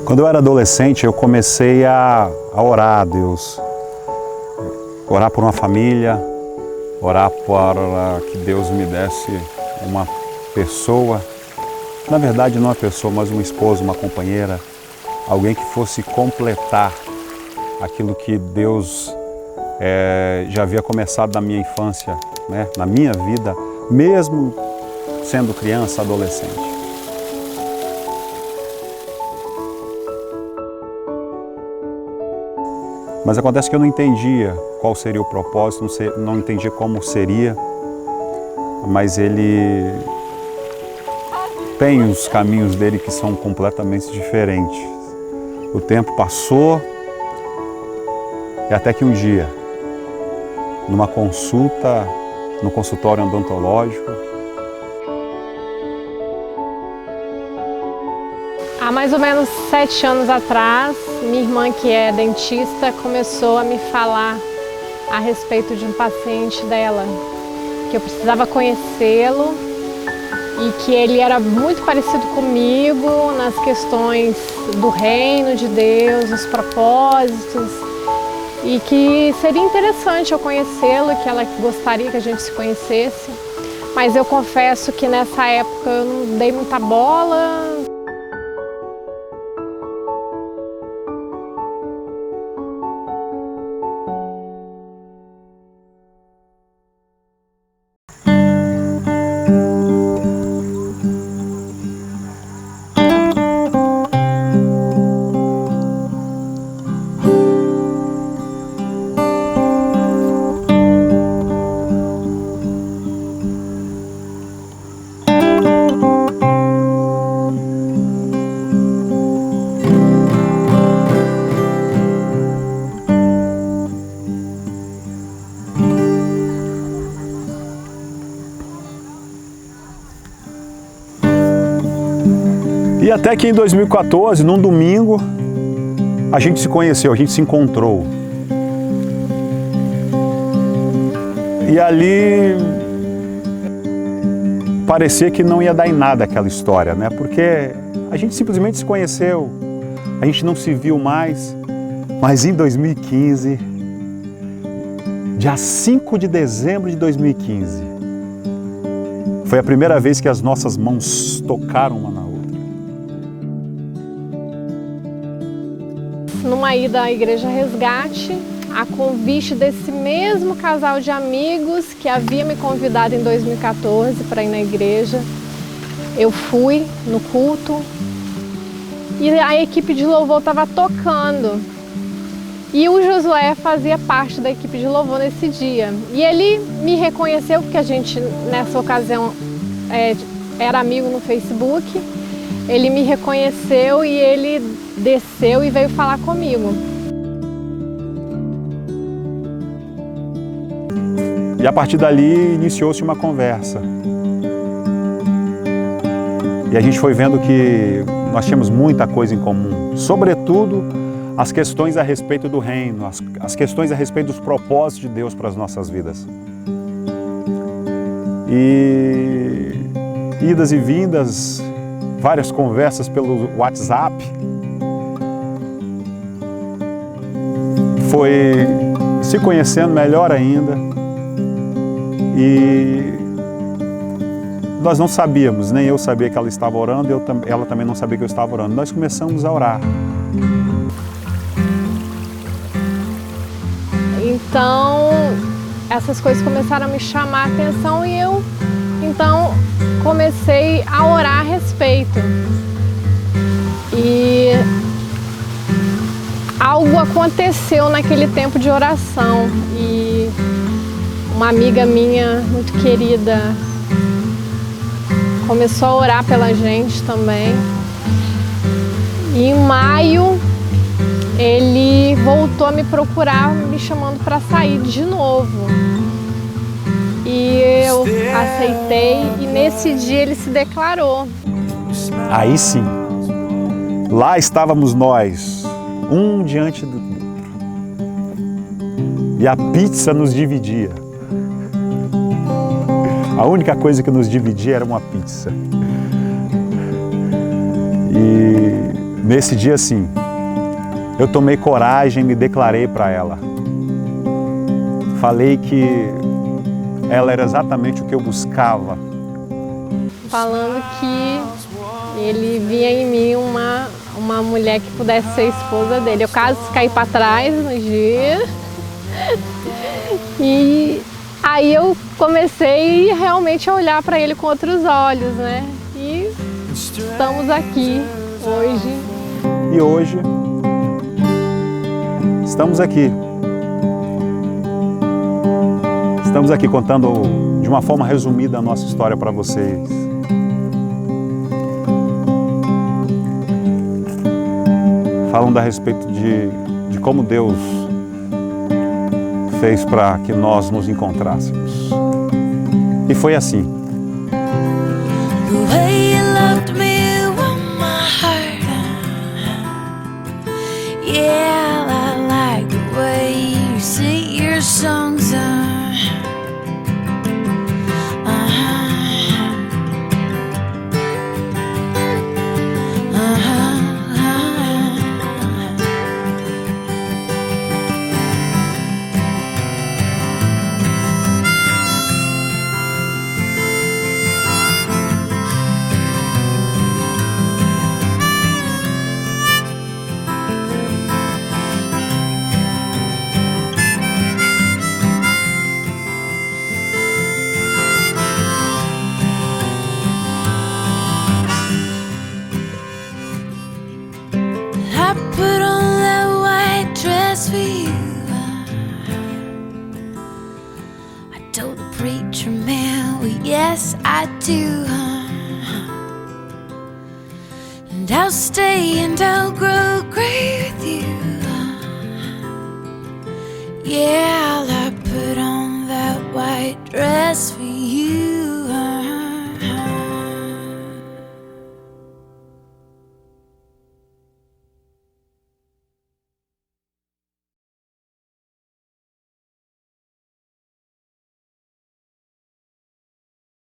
Quando eu era adolescente, eu comecei a orar a Deus, orar por uma família, orar para que Deus me desse uma pessoa, na verdade não uma pessoa, mas uma esposa, uma companheira, alguém que fosse completar aquilo que Deus já havia começado na minha infância, né? Na minha vida, mesmo sendo criança, adolescente. Mas acontece que eu não entendia qual seria o propósito, não entendia como seria, mas Ele tem os caminhos dele que são completamente diferentes. O tempo passou e até que um dia, numa consulta, no consultório odontológico, há mais ou menos 7 anos atrás, minha irmã, que é dentista, começou a me falar a respeito de um paciente dela, que eu precisava conhecê-lo e que ele era muito parecido comigo nas questões do reino de Deus, os propósitos, e que seria interessante eu conhecê-lo, que ela gostaria que a gente se conhecesse, mas eu confesso que nessa época eu não dei muita bola. E até que em 2014, num domingo, a gente se conheceu, a gente se encontrou. E ali parecia que não ia dar em nada aquela história, né? Porque a gente simplesmente se conheceu, a gente não se viu mais. Mas em 2015, dia 5 de dezembro de 2015, foi a primeira vez que as nossas mãos tocaram uma na outra. Numa ida à Igreja Resgate, a convite desse mesmo casal de amigos que havia me convidado em 2014 para ir na igreja, eu fui no culto e a equipe de louvor estava tocando. E o Josué fazia parte da equipe de louvor nesse dia. E ele me reconheceu, porque a gente, nessa ocasião, era amigo no Facebook. Ele me reconheceu e ele desceu e veio falar comigo. E a partir dali iniciou-se uma conversa. E a gente foi vendo que nós tínhamos muita coisa em comum, sobretudo as questões a respeito do reino, as questões a respeito dos propósitos de Deus para as nossas vidas. E idas e vindas, várias conversas pelo WhatsApp. Foi se conhecendo melhor ainda. E nós não sabíamos, nem eu sabia que ela estava orando, ela também não sabia que eu estava orando. Nós começamos a orar. Então, essas coisas começaram a me chamar a atenção e eu, então, comecei a orar a respeito. E algo aconteceu naquele tempo de oração e uma amiga minha, muito querida, começou a orar pela gente também. E em maio, ele voltou a me procurar, me chamando para sair de novo. E eu aceitei e nesse dia ele se declarou. Aí sim, lá estávamos nós, um diante do outro. E a pizza nos dividia. A única coisa que nos dividia era uma pizza. E Nesse dia, sim, eu tomei coragem e me declarei para ela. Falei que ela era exatamente o que eu buscava. Falando que ele via em mim uma mulher que pudesse ser esposa dele. Eu quase caí para trás no dia. E aí eu comecei realmente a olhar para ele com outros olhos, né? E estamos aqui hoje. E hoje estamos aqui. Estamos aqui contando de uma forma resumida a nossa história para vocês. Falando a respeito de como Deus fez para que nós nos encontrássemos. E foi assim. I put on that white dress for you. I told the preacher man, well, yes, I do. And I'll stay and I'll grow gray with you. Yeah, I put on that white dress for you.